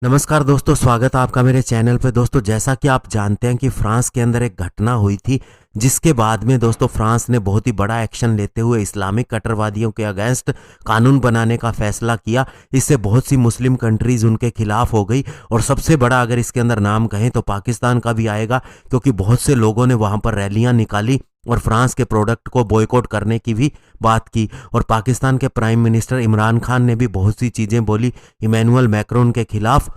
नमस्कार दोस्तों, स्वागत है आपका मेरे चैनल पे। दोस्तों, जैसा कि आप जानते हैं कि फ्रांस के अंदर एक घटना हुई थी, जिसके बाद में दोस्तों फ्रांस ने बहुत ही बड़ा एक्शन लेते हुए इस्लामिक कट्टरवादियों के अगेंस्ट कानून बनाने का फैसला किया। इससे बहुत सी मुस्लिम कंट्रीज उनके खिलाफ हो गई और सबसे बड़ा अगर इसके अंदर नाम कहें तो पाकिस्तान का भी आएगा, क्योंकि बहुत से लोगों ने वहां पर रैलियां निकाली और फ्रांस के प्रोडक्ट को बॉयकॉट करने की भी बात की। और पाकिस्तान के प्राइम मिनिस्टर इमरान खान ने भी बहुत सी चीज़ें बोली इमैनुअल मैक्रोन के खिलाफ,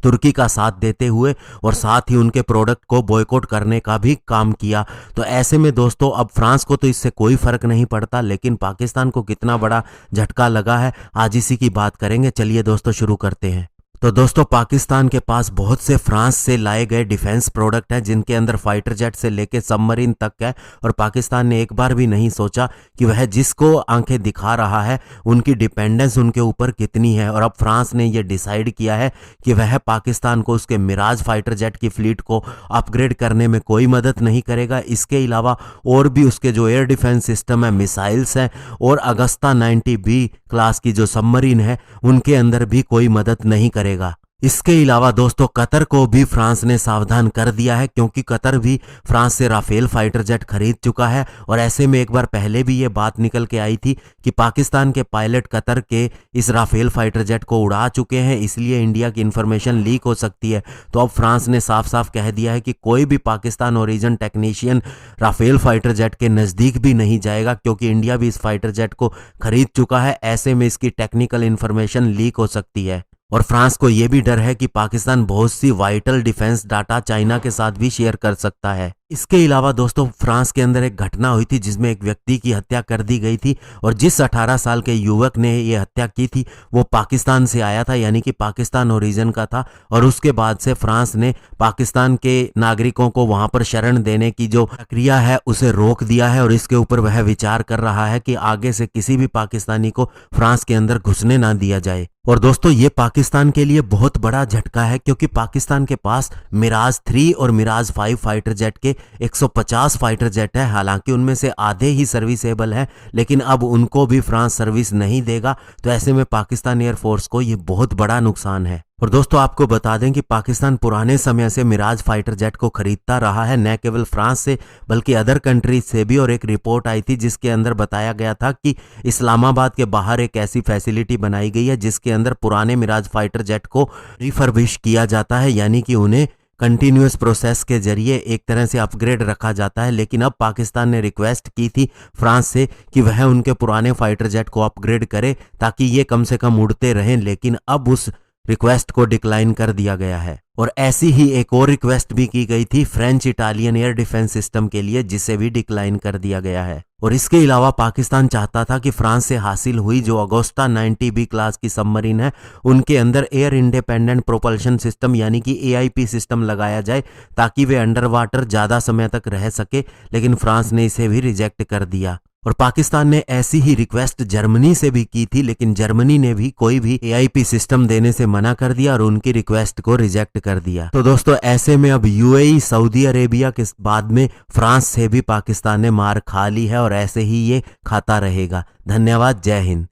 तुर्की का साथ देते हुए, और साथ ही उनके प्रोडक्ट को बॉयकॉट करने का भी काम किया। तो ऐसे में दोस्तों अब फ्रांस को तो इससे कोई फर्क नहीं पड़ता, लेकिन पाकिस्तान को कितना बड़ा झटका लगा है, आज इसी की बात करेंगे। चलिए दोस्तों शुरू करते हैं। तो दोस्तों पाकिस्तान के पास बहुत से फ्रांस से लाए गए डिफेंस प्रोडक्ट हैं, जिनके अंदर फाइटर जेट से लेके सबमरीन तक है। और पाकिस्तान ने एक बार भी नहीं सोचा कि वह जिसको आंखें दिखा रहा है उनकी डिपेंडेंस उनके ऊपर कितनी है। और अब फ्रांस ने यह डिसाइड किया है कि वह पाकिस्तान को उसके मिराज फाइटर जेट की फ्लीट को अपग्रेड करने में कोई मदद नहीं करेगा। इसके अलावा और भी उसके जो एयर डिफेंस सिस्टम है, मिसाइल्स हैं, और अगस्ता 90B क्लास की जो सबमरीन है, उनके अंदर भी कोई मदद नहीं करेगा। इसके अलावा दोस्तों कतर को भी फ्रांस ने सावधान कर दिया है, क्योंकि कतर भी फ्रांस से राफेल फाइटर जेट खरीद चुका है। और ऐसे में एक बार पहले भी ये बात निकल के आई थी कि पाकिस्तान के पायलट कतर के इस राफेल फाइटर जेट को उड़ा चुके हैं, इसलिए इंडिया की इंफॉर्मेशन लीक हो सकती है। तो अब फ्रांस ने साफ साफ कह दिया है कि कोई भी Pakistan origin technician Rafale fighter jet के नज़दीक भी नहीं जाएगा, क्योंकि इंडिया भी इस फाइटर जेट को खरीद चुका है। ऐसे में इसकी टेक्निकल इंफॉर्मेशन लीक हो सकती है। और फ्रांस को यह भी डर है कि पाकिस्तान बहुत सी वाइटल डिफेंस डाटा चाइना के साथ भी शेयर कर सकता है। इसके अलावा दोस्तों फ्रांस के अंदर एक घटना हुई थी जिसमें एक व्यक्ति की हत्या कर दी गई थी, और जिस 18 साल के युवक ने यह हत्या की थी वो पाकिस्तान से आया था, यानी कि पाकिस्तान ओरिजिन का था। और उसके बाद से फ्रांस ने पाकिस्तान के नागरिकों को वहां पर शरण देने की जो प्रक्रिया है उसे रोक दिया है, और इसके ऊपर वह विचार कर रहा है कि आगे से किसी भी पाकिस्तानी को फ्रांस के अंदर घुसने ना दिया जाए। और दोस्तों ये पाकिस्तान के लिए बहुत बड़ा झटका है, क्योंकि पाकिस्तान के पास मिराज 3 और मिराज 5 फाइटर जेट के 150 फाइटर जेट है। हालांकि उनमें से आधे ही सर्विसेबल हैं, लेकिन अब उनको भी फ्रांस सर्विस नहीं देगा। तो ऐसे में पाकिस्तान एयरफोर्स को ये बहुत बड़ा नुकसान है। और दोस्तों आपको बता दें कि पाकिस्तान पुराने समय से मिराज फाइटर जेट को खरीदता रहा है, न केवल फ्रांस से बल्कि अदर कंट्रीज से भी। और एक रिपोर्ट आई थी जिसके अंदर बताया गया था कि इस्लामाबाद के बाहर एक ऐसी फैसिलिटी बनाई गई है जिसके अंदर पुराने मिराज फाइटर जेट को रिफर्बिश किया जाता है, यानी कि उन्हें कंटिन्यूस प्रोसेस के जरिए एक तरह से अपग्रेड रखा जाता है। लेकिन अब पाकिस्तान ने रिक्वेस्ट की थी फ्रांस से कि वह उनके पुराने फाइटर जेट को अपग्रेड करे ताकि ये कम से कम उड़ते रहें, लेकिन अब उस रिक्वेस्ट को डिक्लाइन कर दिया गया है। और ऐसी ही एक और रिक्वेस्ट भी की गई थी French Italian air defence system के लिए, जिसे भी डिक्लाइन कर दिया गया है। और इसके अलावा पाकिस्तान चाहता था कि फ्रांस से हासिल हुई जो अगोस्टा 90B क्लास की सबमरीन है उनके अंदर एयर इंडिपेंडेंट प्रोपल्शन सिस्टम यानी कि AIP सिस्टम लगाया जाए, ताकि वे अंडर वाटर ज़्यादा समय तक रह सके। लेकिन फ्रांस ने इसे भी रिजेक्ट कर दिया। और पाकिस्तान ने ऐसी ही रिक्वेस्ट जर्मनी से भी की थी, लेकिन जर्मनी ने भी कोई भी AIP सिस्टम देने से मना कर दिया और उनकी रिक्वेस्ट को रिजेक्ट कर दिया। तो दोस्तों ऐसे में अब UAE, सऊदी अरेबिया के बाद में फ्रांस से भी पाकिस्तान ने मार खा ली है, और ऐसे ही ये खाता रहेगा। धन्यवाद, जय हिंद।